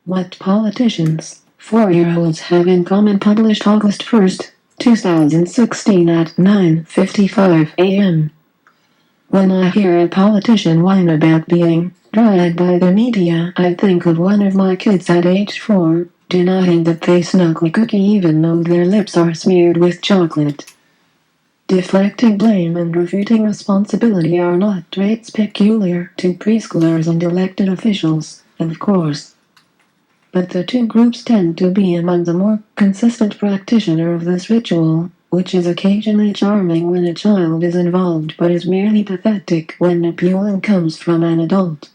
What politicians, 4-year-olds have in common, published August 1st, 2016 at 9:55 a.m. When I hear a politician whine about being dragged by the media, I think of one of my kids at age 4, denying that they snuck a cookie even though their lips are smeared with chocolate. Deflecting blame and refuting responsibility are not traits peculiar to preschoolers and elected officials, of course. But the two groups tend to be among the more consistent practitioner of this ritual, which is occasionally charming when a child is involved but is merely pathetic when appealing comes from an adult.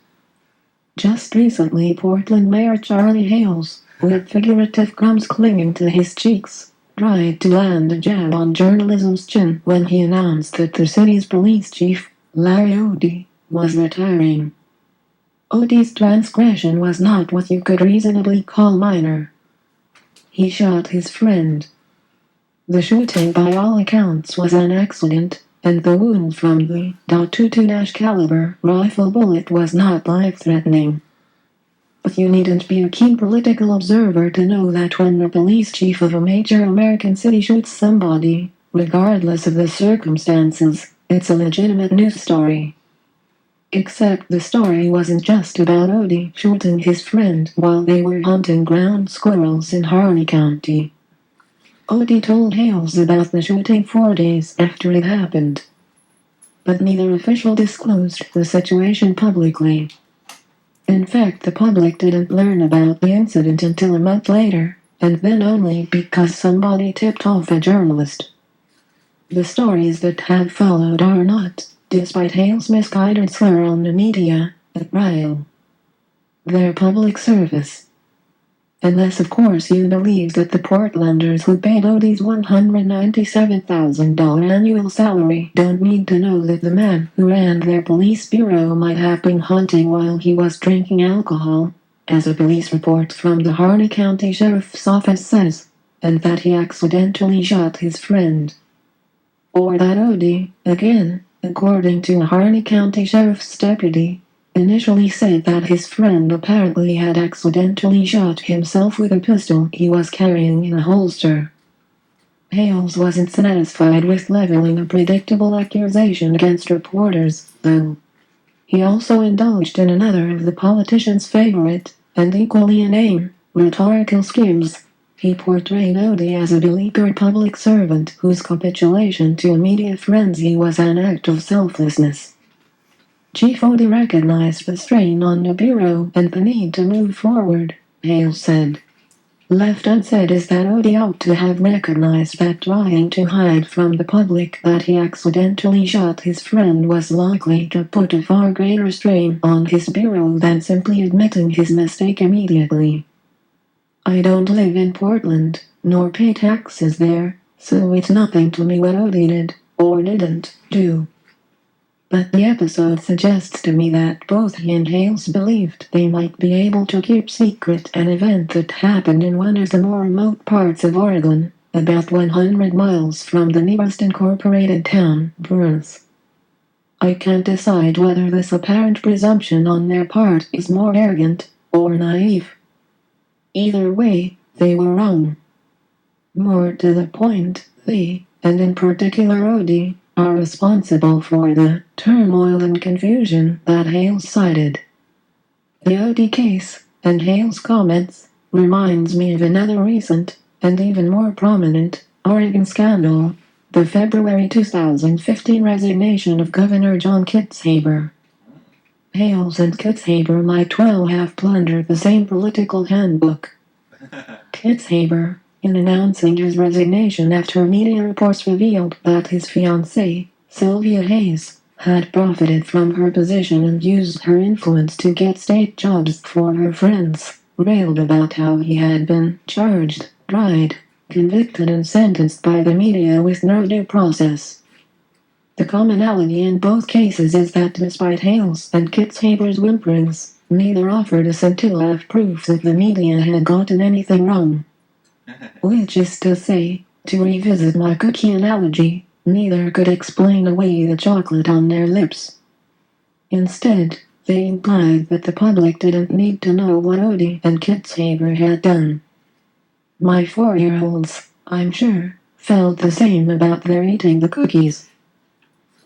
Just recently, Portland Mayor Charlie Hales, with figurative crumbs clinging to his cheeks, tried to land a jab on journalism's chin when he announced that the city's police chief, Larry ODea, was retiring. Odea's transgression was not what you could reasonably call minor. He shot his friend. The shooting, by all accounts, was an accident, and the wound from the .22 caliber rifle bullet was not life-threatening. But you needn't be a keen political observer to know that when the police chief of a major American city shoots somebody, regardless of the circumstances, it's a legitimate news story. Except the story wasn't just about Odea shooting his friend while they were hunting ground squirrels in Harney County. Odea told Hales about the shooting 4 days after it happened. But neither official disclosed the situation publicly. In fact, the public didn't learn about the incident until a month later, and then only because somebody tipped off a journalist. The stories that have followed are not, despite Hales' misguided slur on the media, a trial. They're public service. Unless, of course, you believe that the Portlanders who paid Odea's $197,000 annual salary don't need to know that the man who ran their police bureau might have been hunting while he was drinking alcohol, as a police report from the Harney County Sheriff's Office says, and that he accidentally shot his friend. Or that Odea, again, according to a Harney County Sheriff's deputy, initially said that his friend apparently had accidentally shot himself with a pistol he was carrying in a holster. Hales wasn't satisfied with leveling a predictable accusation against reporters, though. He also indulged in another of the politician's favorite, and equally inane, rhetorical schemes. He portrayed Odea as a beleaguered public servant whose capitulation to a media frenzy was an act of selflessness. Chief Odea recognized the strain on the bureau and the need to move forward, Hales said. Left unsaid is that Odea ought to have recognized that trying to hide from the public that he accidentally shot his friend was likely to put a far greater strain on his bureau than simply admitting his mistake immediately. I don't live in Portland, nor pay taxes there, so it's nothing to me what Odea did, or didn't, do. But the episode suggests to me that both he and Hales believed they might be able to keep secret an event that happened in one of the more remote parts of Oregon, about 100 miles from the nearest incorporated town, Burns. I can't decide whether this apparent presumption on their part is more arrogant or naive. Either way, they were wrong. More to the point, they, and in particular Odea, are responsible for the turmoil and confusion that Hales cited. The Odea case, and Hales' comments, reminds me of another recent, and even more prominent, Oregon scandal, the February 2015 resignation of Governor John Kitzhaber. Hales and Kitzhaber might well have plundered the same political handbook. Kitzhaber, in announcing his resignation after media reports revealed that his fiancée, Sylvia Hayes, had profited from her position and used her influence to get state jobs for her friends, railed about how he had been charged, tried, convicted and sentenced by the media with no due process. The commonality in both cases is that despite Hales and Kitzhaber's whimperings, neither offered a scintilla of proof that the media had gotten anything wrong. Which is to say, to revisit my cookie analogy, neither could explain away the chocolate on their lips. Instead, They implied that the public didn't need to know what ODea and kitzhaber had done. My 4-year-olds, I'm sure, felt the same about their eating the cookies.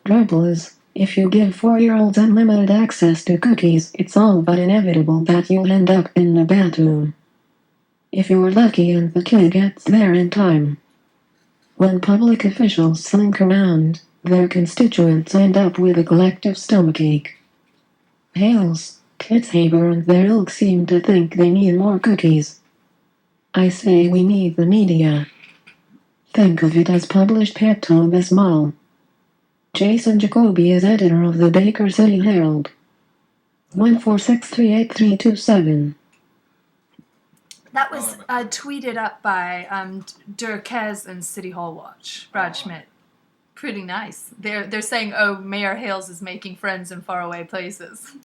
Trouble is, if you give 4-year-olds unlimited access to cookies, it's all but inevitable that you'll end up in the bathroom. If you're lucky and the kid gets there in time. When public officials slink around, their constituents end up with a collective stomachache. Hales, Kitzhaber and their ilk seem to think they need more cookies. I say we need the media. Think of it as published Pepto-Bismol. Jason Jacoby is editor of the Baker City Herald. 146383227. That was tweeted up by Durkez and City Hall Watch. Brad Schmidt. Pretty nice. They're saying, oh, Mayor Hales is making friends in faraway places.